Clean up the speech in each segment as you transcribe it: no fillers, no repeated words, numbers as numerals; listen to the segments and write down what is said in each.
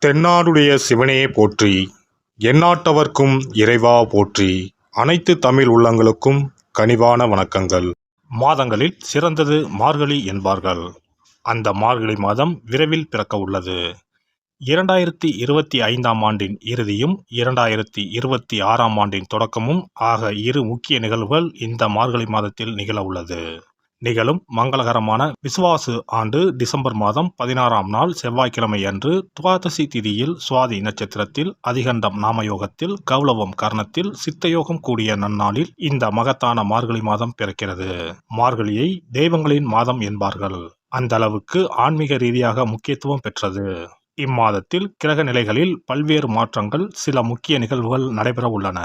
தென்னாடுடைய சிவனே போற்றி, எந்நாட்டவர்க்கும் இறைவா போற்றி. அனைத்து தமிழ் உள்ளங்களுக்கும் கனிவான வணக்கங்கள். மாதங்களில் சிறந்தது மார்கழி என்பார்கள். அந்த மார்கழி மாதம் விரைவில் பிறக்க உள்ளது. 2025ஆம் ஆண்டின் இறுதியும் 2026ஆம் ஆண்டின் தொடக்கமும் ஆக இரு முக்கிய நிகழ்வுகள் இந்த மார்கழி மாதத்தில் நிகழ உள்ளது. நிகழும் மங்களகரமான விசுவாசு ஆண்டு டிசம்பர் மாதம் 16ஆம் நாள் செவ்வாய்க்கிழமை அன்று துவாதசி திதியில் சுவாதி நட்சத்திரத்தில் அதிகண்டம் நாமயோகத்தில் கௌளவம் கர்ணத்தில் சித்தயோகம் கூடிய நன்னாளில் இந்த மகத்தான மார்கழி மாதம் பிறக்கிறது. மார்கழியை தெய்வங்களின் மாதம் என்பார்கள். அந்த அளவுக்கு ஆன்மீக ரீதியாக முக்கியத்துவம் பெற்றது. இம்மாதத்தில் கிரக நிலைகளில் பல்வேறு மாற்றங்கள், சில முக்கிய நிகழ்வுகள் நடைபெற உள்ளன.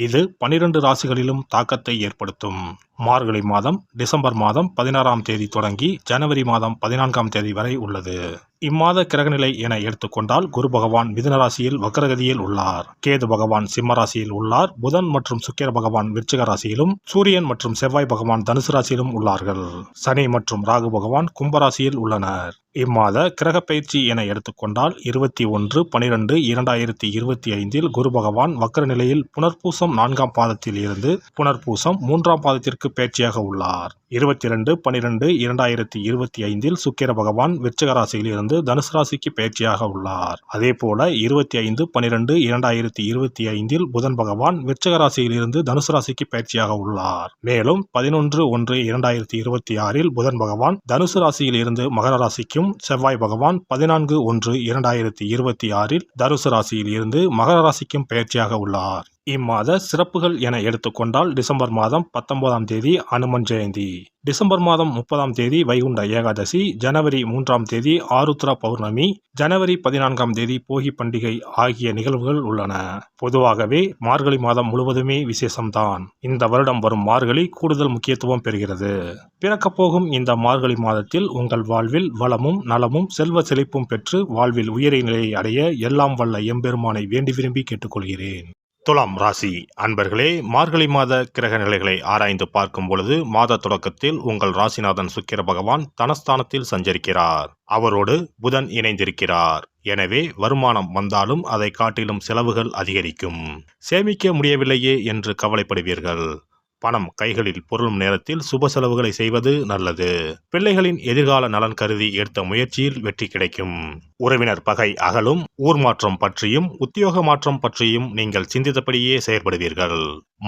இது 12 ராசிகளிலும் தாக்கத்தை ஏற்படுத்தும். மார்கழி மாதம் டிசம்பர் மாதம் 16ஆம் தேதி தொடங்கி ஜனவரி மாதம் 14ஆம் தேதி வரை உள்ளது. இம்மாத கிரகநிலை என எடுத்துக்கொண்டால் குரு பகவான் மிதுன ராசியில் வக்ரகதியில் உள்ளார். கேது பகவான் சிம்ம ராசியில் உள்ளார். புதன் மற்றும் சுக்கிர பகவான் விருச்சிக ராசியிலும், சூரியன் மற்றும் செவ்வாய் பகவான் தனுசு ராசியிலும் உள்ளார்கள். சனி மற்றும் ராகு பகவான் கும்பராசியில் உள்ளனர். இம்மாத கிரக பயிற்சி என எடுத்துக்கொண்டால் 21/12/2025 குரு பகவான் வக்ர நிலையில் புனர்பூசம் 4ஆம் பாதத்தில் இருந்து புனர்பூசம் 3ஆம் பாதத்திற்கு பயிற்சியாக உள்ளார். 22/12/2025 சுக்கிர பகவான் விருச்சிக ராசியில் இருந்து தனுசு ராசிக்கு பயிற்சியாக உள்ளார். அதேபோல 25/12/2025 புதன் பகவான் விருச்சிக ராசியில் இருந்து தனுசு ராசிக்கு பயிற்சியாக உள்ளார். மேலும் 11/1/2026 புதன் பகவான் தனுசு ராசியில் இருந்து மகர ராசிக்கும், செவ்வாய் பகவான் 14/1/2026 தனுசு ராசியில் இருந்து மகர ராசிக்கும் பயிற்சியாக உள்ளார். இம்மாத சிறப்புகள் என எடுத்துக்கொண்டால் டிசம்பர் மாதம் 19ஆம் தேதி அனுமன் ஜெயந்தி, டிசம்பர் மாதம் 30ஆம் தேதி வைகுண்ட ஏகாதசி, ஜனவரி 3ஆம் தேதி ஆருத்ரா பௌர்ணமி, ஜனவரி 14ஆம் தேதி போகி பண்டிகை ஆகிய நிகழ்வுகள் உள்ளன. பொதுவாகவே மார்கழி மாதம் முழுவதுமே விசேஷம்தான். இந்த வருடம் வரும் மார்கழி கூடுதல் முக்கியத்துவம் பெறுகிறது. பிறக்கப்போகும் இந்த மார்கழி மாதத்தில் உங்கள் வாழ்வில் வளமும் நலமும் செல்வ செழிப்பும் பெற்று வாழ்வில் உயரிய நிலையை அடைய எல்லாம் வல்ல எம்பெருமானை வேண்டி விரும்பி கேட்டுக்கொள்கிறேன். துலாம் ராசி அன்பர்களே, மார்கழி மாத கிரக நிலைகளை ஆராய்ந்து பார்க்கும் பொழுது மாத தொடக்கத்தில் உங்கள் ராசிநாதன் சுக்கிர பகவான் தனஸ்தானத்தில் சஞ்சரிக்கிறார். அவரோடு புதன் இணைந்திருக்கிறார். எனவே வருமானம் வந்தாலும் அதை காட்டிலும் செலவுகள் அதிகரிக்கும். சேமிக்க முடியவில்லையே என்று கவலைப்படுவீர்கள். பணம் கைகளில் பொருளும் நேரத்தில் சுப செலவுகளை செய்வது நல்லது. பிள்ளைகளின் எதிர்கால நலன் கருதி எடுத்த முயற்சியில் வெற்றி கிடைக்கும். உறவினர் பகை அகலும். ஊர் மாற்றம் பற்றியும் உத்தியோக மாற்றம் பற்றியும் நீங்கள் சிந்தித்தபடியே செயற்படுவீர்கள்.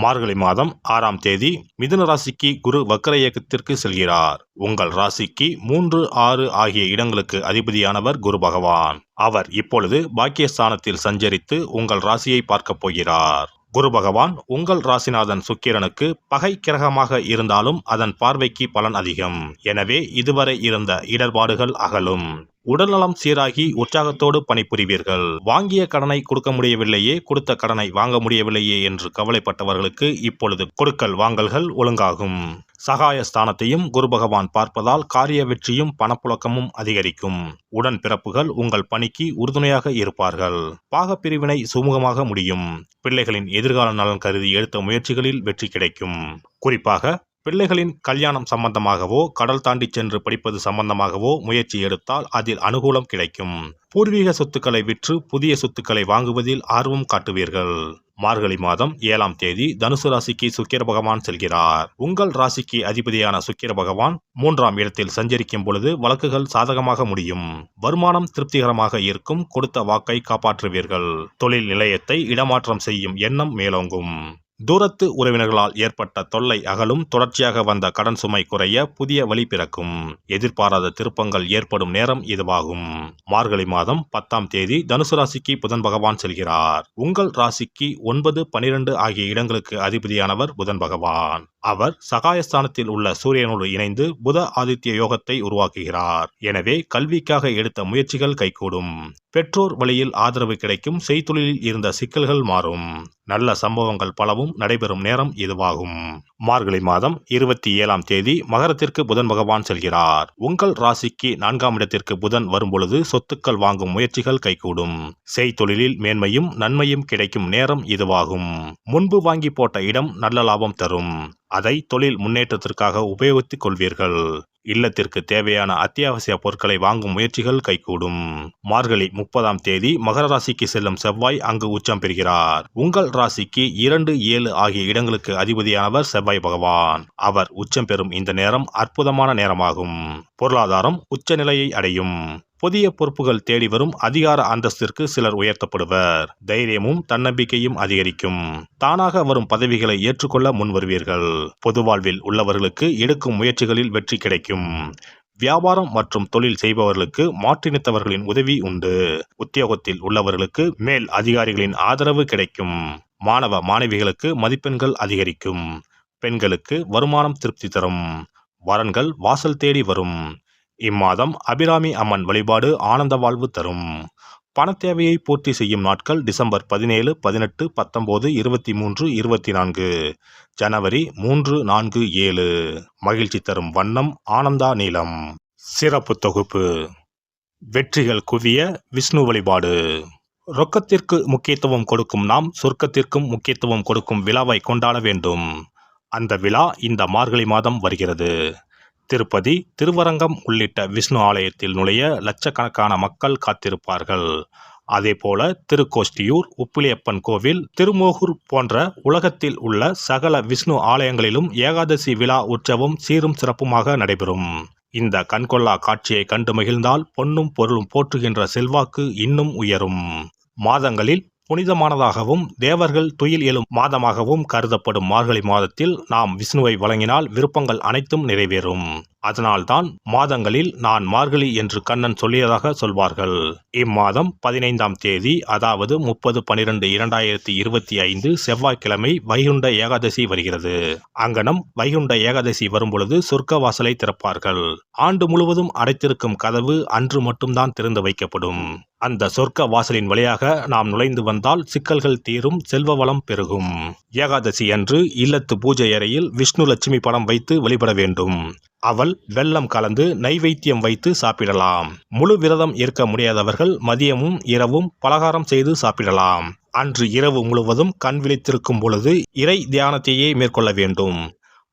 மார்கழி மாதம் 6ஆம் தேதி மிதுன ராசிக்கு குரு வக்ர இயக்கத்திற்கு செல்கிறார். உங்கள் ராசிக்கு 3, 6 ஆகிய இடங்களுக்கு அதிபதியானவர் குரு பகவான். அவர் இப்பொழுது பாக்கியஸ்தானத்தில் சஞ்சரித்து உங்கள் ராசியை பார்க்கப் போகிறார். குரு பகவான் உங்கள் ராசிநாதன் சுக்கிரனுக்கு பகை கிரகமாக இருந்தாலும் அதன் பார்வைக்கு பலன் அதிகம். எனவே இதுவரை இருந்த இடர்பாடுகள் அகலும். உடல்நலம் சீராகி உற்சாகத்தோடு பணிபுரிவீர்கள். வாங்கிய கடனை கொடுக்க முடியவில்லையே, கொடுத்த கடனை வாங்க முடியவில்லையே என்று கவலைப்பட்டவர்களுக்கு இப்பொழுது கொடுக்கல் வாங்கல்கள் ஒழுங்காகும். சகாய ஸ்தானத்தையும் குரு பகவான் பார்ப்பதால் காரிய வெற்றியும் பணப்புழக்கமும் அதிகரிக்கும். உடன் பிறப்புகள் உங்கள் பணிக்கு உறுதுணையாக இருப்பார்கள். பாகப்பிரிவினை சுமூகமாக முடியும். பிள்ளைகளின் எதிர்கால நலன் கருதி எடுத்த முயற்சிகளில் வெற்றி கிடைக்கும். குறிப்பாக பிள்ளைகளின் கல்யாணம் சம்பந்தமாகவோ, கடல் தாண்டி சென்று படிப்பது சம்பந்தமாகவோ முயற்சி எடுத்தால் அதில் அனுகூலம் கிடைக்கும். பூர்வீக சொத்துக்களை விற்று புதிய சொத்துக்களை வாங்குவதில் ஆர்வம் காட்டுவீர்கள். மார்கழி மாதம் 7ஆம் தேதி தனுசு ராசிக்கு சுக்கிர பகவான் செல்கிறார். உங்கள் ராசிக்கு அதிபதியான சுக்கிர பகவான் 3ஆம் இடத்தில் சஞ்சரிக்கும் பொழுது வழக்குகள் சாதகமாக முடியும். வருமானம் திருப்திகரமாக இருக்கும். கொடுத்த வாக்கை காப்பாற்றுவீர்கள். தொழில் நிலையத்தை இடமாற்றம் செய்யும் எண்ணம் மேலோங்கும். தூரத்து உறவினர்களால் ஏற்பட்ட தொல்லை அகலும். தொடர்ச்சியாக வந்த கடன் சுமை குறைய புதிய வழி பிறக்கும். எதிர்பாராத திருப்பங்கள் ஏற்படும் நேரம் இதுவாகும். மார்கழி மாதம் 10ஆம் தேதி தனுசு ராசிக்கு புதன் பகவான் செல்கிறார். உங்கள் ராசிக்கு 9, 12 ஆகிய இடங்களுக்கு அதிபதியானவர் புதன் பகவான். அவர் சகாயஸ்தானத்தில் உள்ள சூரியனோடு இணைந்து புத ஆதித்ய யோகத்தை உருவாக்குகிறார். எனவே கல்விக்காக எடுத்த முயற்சிகள் கைகூடும். பெற்றோர் வழியில் ஆதரவு கிடைக்கும். செய்தொழிலில் இருந்த சிக்கல்கள் மாறும். நல்ல சம்பவங்கள் பலவும் நடைபெறும் நேரம் இதுவாகும். மார்கழி மாதம் 27ஆம் தேதி மகரத்திற்கு புதன் பகவான் செல்கிறார். உங்கள் ராசிக்கு 4ஆம் இடத்திற்கு புதன் வரும்பொழுது சொத்துக்கள் வாங்கும் முயற்சிகள் கைகூடும். செய்தொழிலில் மேன்மையும் நன்மையும் கிடைக்கும் நேரம் இதுவாகும். முன்பு வாங்கி போட்ட இடம் நல்ல லாபம் தரும். அதை தொழில் முன்னேற்றத்திற்காக உபயோகித்துக் கொள்வீர்கள். இல்லத்திற்கு தேவையான அத்தியாவசிய பொருட்களை வாங்கும் முயற்சிகள் கைகூடும். மார்கழி 30ஆம் தேதி மகர ராசிக்கு செல்லும் செவ்வாய் அங்கு உச்சம் பெறுகிறார். உங்கள் ராசிக்கு 2, 7 ஆகிய இடங்களுக்கு அதிபதியானவர் செவ்வாய் பகவான். அவர் உச்சம் பெறும் இந்த நேரம் அற்புதமான நேரமாகும். பொருளாதாரம் உச்சநிலையை அடையும். புதிய பொறுப்புகள் தேடி வரும். அதிகார அந்தஸ்திற்கு சிலர் உயர்த்தப்படுவர். தைரியமும் தன்னம்பிக்கையும் அதிகரிக்கும். தானாக வரும் பதவிகளை ஏற்றுக்கொள்ள முன்வருவீர்கள். பொது வாழ்வில் உள்ளவர்களுக்கு எடுக்கும் முயற்சிகளில் வெற்றி கிடைக்கும். வியாபாரம் மற்றும் தொழில் செய்பவர்களுக்கு மாற்றினத்தவர்களின் உதவி உண்டு. உத்தியோகத்தில் உள்ளவர்களுக்கு மேல் அதிகாரிகளின் ஆதரவு கிடைக்கும். மாணவ மாணவிகளுக்கு மதிப்பெண்கள் அதிகரிக்கும். பெண்களுக்கு வருமானம் திருப்தி தரும். வரன்கள் வாசல் தேடி வரும். இம்மாதம் அபிராமி அம்மன் வழிபாடு ஆனந்த வாழ்வு தரும். பண தேவையை பூர்த்தி செய்யும் நாட்கள் டிசம்பர் 17, 18, 19, 23, 24, ஜனவரி 3, 4, 7. மகிழ்ச்சி தரும் வண்ணம் ஆனந்தா நீலம். சிறப்பு தொகுப்பு. வெற்றிகள் குவிய விஷ்ணு வழிபாடு. ரொக்கத்திற்கு முக்கியத்துவம் கொடுக்கும் நாம் சொர்க்கத்திற்கும் முக்கியத்துவம் கொடுக்கும் விழாவை கொண்டாட வேண்டும். அந்த விழா இந்த மார்கழி மாதம் வருகிறது. திருப்பதி, திருவரங்கம் உள்ளிட்ட விஷ்ணு ஆலயத்தில் நுழைய லட்சக்கணக்கான மக்கள் காத்திருப்பார்கள். அதேபோல திருக்கோஷ்டியூர், உப்பிலியப்பன் கோவில், திருமோகூர் போன்ற உலகத்தில் உள்ள சகல விஷ்ணு ஆலயங்களிலும் ஏகாதசி விழா உற்சவம் சீரும் சிறப்புமாக நடைபெறும். இந்த கண்கொள்ளா காட்சியை கண்டு மகிழ்ந்தால் பொன்னும் பொருளும் போற்றுகின்ற செல்வாக்கு இன்னும் உயரும். மாதங்களில் புனிதமானதாகவும் தேவர்கள் துயில் எழும் மாதமாகவும் கருதப்படும் மார்கழி மாதத்தில் நாம் விஷ்ணுவை வழங்கினால் விருப்பங்கள் அனைத்தும் நிறைவேறும். அதனால்தான் மாதங்களில் நான் மார்கழி என்று கண்ணன் சொல்லியதாக சொல்வார்கள். இம்மாதம் 15ஆம் தேதி அதாவது 30/12/2025 செவ்வாய்க்கிழமை வைகுண்ட ஏகாதசி வருகிறது. அங்கனம் வைகுண்ட ஏகாதசி வரும்பொழுது சொர்க்க வாசலை திறப்பார்கள். ஆண்டு முழுவதும் அடைத்திருக்கும் கதவு அன்று மட்டும்தான் திறந்து வைக்கப்படும். அந்த சொர்க்க வாசலின் வழியாக நாம் நுழைந்து வந்தால் சிக்கல்கள் தீரும், செல்வ வளம் பெருகும். ஏகாதசி அன்று இல்லத்து பூஜை அறையில் விஷ்ணு லட்சுமி படம் வைத்து வழிபட வேண்டும். அவள் வெல்லம் கலந்து நைவேத்தியம் வைத்து சாப்பிடலாம். முழு விரதம் இருக்க முடியாதவர்கள் மதியமும் இரவும் பலகாரம் செய்து சாப்பிடலாம். அன்று இரவு முழுவதும் கண் விழித்திருக்கும் பொழுது இறை தியானத்தையே மேற்கொள்ள வேண்டும்.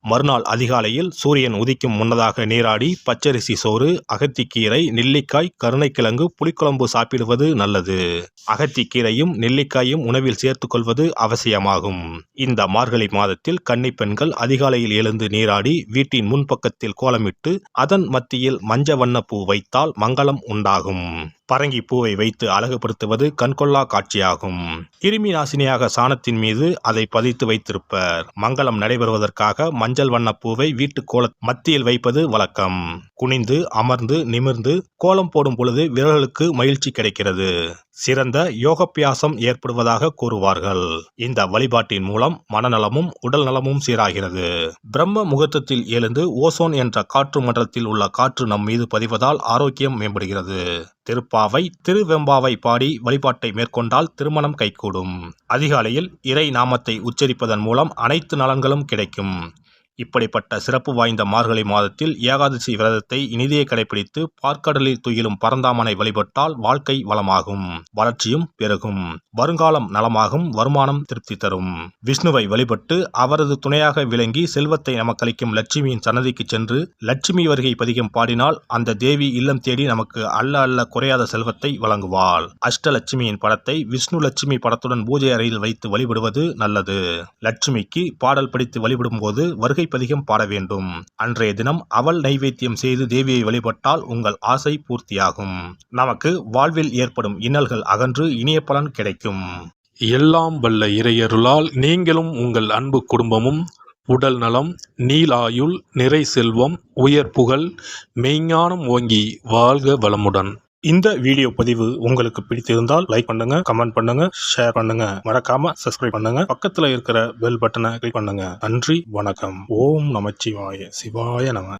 மறுநாள் அதிகாலையில் சூரியன் உதிக்கும் முன்னதாக நீராடி பச்சரிசி சோறு, அகத்திக்கீரை, நெல்லிக்காய், கருணைக்கிழங்கு, புளிக்குழம்பு சாப்பிடுவது நல்லது. அகத்திக்கீரையும் நெல்லிக்காயும் உணவில் சேர்த்து கொள்வது அவசியமாகும். இந்த மார்கழி மாதத்தில் கன்னி பெண்கள் அதிகாலையில் எழுந்து நீராடி வீட்டின் முன்பக்கத்தில் கோலமிட்டு அதன் மத்தியில் மஞ்ச வண்ண பூ வைத்தால் மங்களம் உண்டாகும். பரங்கி பூவை வைத்து அழகுபடுத்துவது கண்கொள்ளா காட்சியாகும். கிருமி நாசினியாக சாணத்தின் மீது அதை பதித்து வைத்திருப்பர். மங்களம் நடைபெறுவதற்காக மஞ்சள் வண்ண பூவை வீட்டு கோல மத்தியில் வைப்பது வழக்கம். குனிந்து அமர்ந்து நிமிர்ந்து கோலம் போடும் பொழுது விரல்களுக்கு மகிழ்ச்சி கிடைக்கிறது. சிறந்த யோகப்பியாசம் ஏற்படுவதாக கூறுவார்கள். இந்த வழிபாட்டின் மூலம் மனநலமும் உடல் நலமும் சீராகிறது. பிரம்ம முகூர்த்தத்தில் எழுந்து ஓசோன் என்ற காற்று மண்டலத்தில் உள்ள காற்று நம் மீது பதிவதால் ஆரோக்கியம் மேம்படுகிறது. திருப்பாவை, திருவெம்பாவை பாடி வழிபாட்டை மேற்கொண்டால் திருமணம் கைகூடும். அதிகாலையில் இறை நாமத்தை உச்சரிப்பதன் மூலம் அனைத்து நலன்களும் கிடைக்கும். இப்படிப்பட்ட சிறப்பு வாய்ந்த மார்கழி மாதத்தில் ஏகாதசி விரதத்தை இனிதே கடைபிடித்து பார்க்கடலில் துயிலும் பரந்தாமனை வழிபட்டால் வாழ்க்கை வளமாகும், வளர்ச்சியும் பெருகும், வருங்காலம் நலமாகும், வருமானம் திருப்தி தரும். விஷ்ணுவை வழிபட்டு அவரது துணையாக விளங்கி செல்வத்தை நமக்களிக்கும் லட்சுமியின் சன்னதிக்கு சென்று லட்சுமி வருகை பதிகம் பாடினால் அந்த தேவி இல்லம் தேடி நமக்கு அல்ல குறையாத செல்வத்தை வழங்குவாள். அஷ்டலட்சுமியின் படத்தை விஷ்ணு லட்சுமி படத்துடன் பூஜை அறையில் வைத்து வழிபடுவது நல்லது. லட்சுமிக்கு பாடல் படித்து வழிபடும் போது வருகை பதிகம் பாட வேண்டும். அன்றைய தினம் அவள் நைவேத்தியம் செய்து தேவியை வழிபட்டால் உங்கள் ஆசை பூர்த்தியாகும். நமக்கு வாழ்வில் ஏற்படும் இன்னல்கள் அகன்று இனிய பலன் கிடைக்கும். எல்லாம் வல்ல இறையருளால் நீங்களும் உங்கள் அன்பு குடும்பமும் உடல் நலம், நீலாயுள், நிறை செல்வம், உயர் புகழ், மெய்ஞானம் ஓங்கி வாழ்க வளமுடன். இந்த வீடியோ பதிவு உங்களுக்கு பிடித்திருந்தால் லைக் பண்ணுங்க, கமெண்ட் பண்ணுங்க, ஷேர் பண்ணுங்க, மறக்காம சப்ஸ்கிரைப் பண்ணுங்க, பக்கத்துல இருக்கிற பெல் பட்டனை கிளிக் பண்ணுங்க. நன்றி, வணக்கம். ஓம் நமச்சிவாய. சிவாய நம.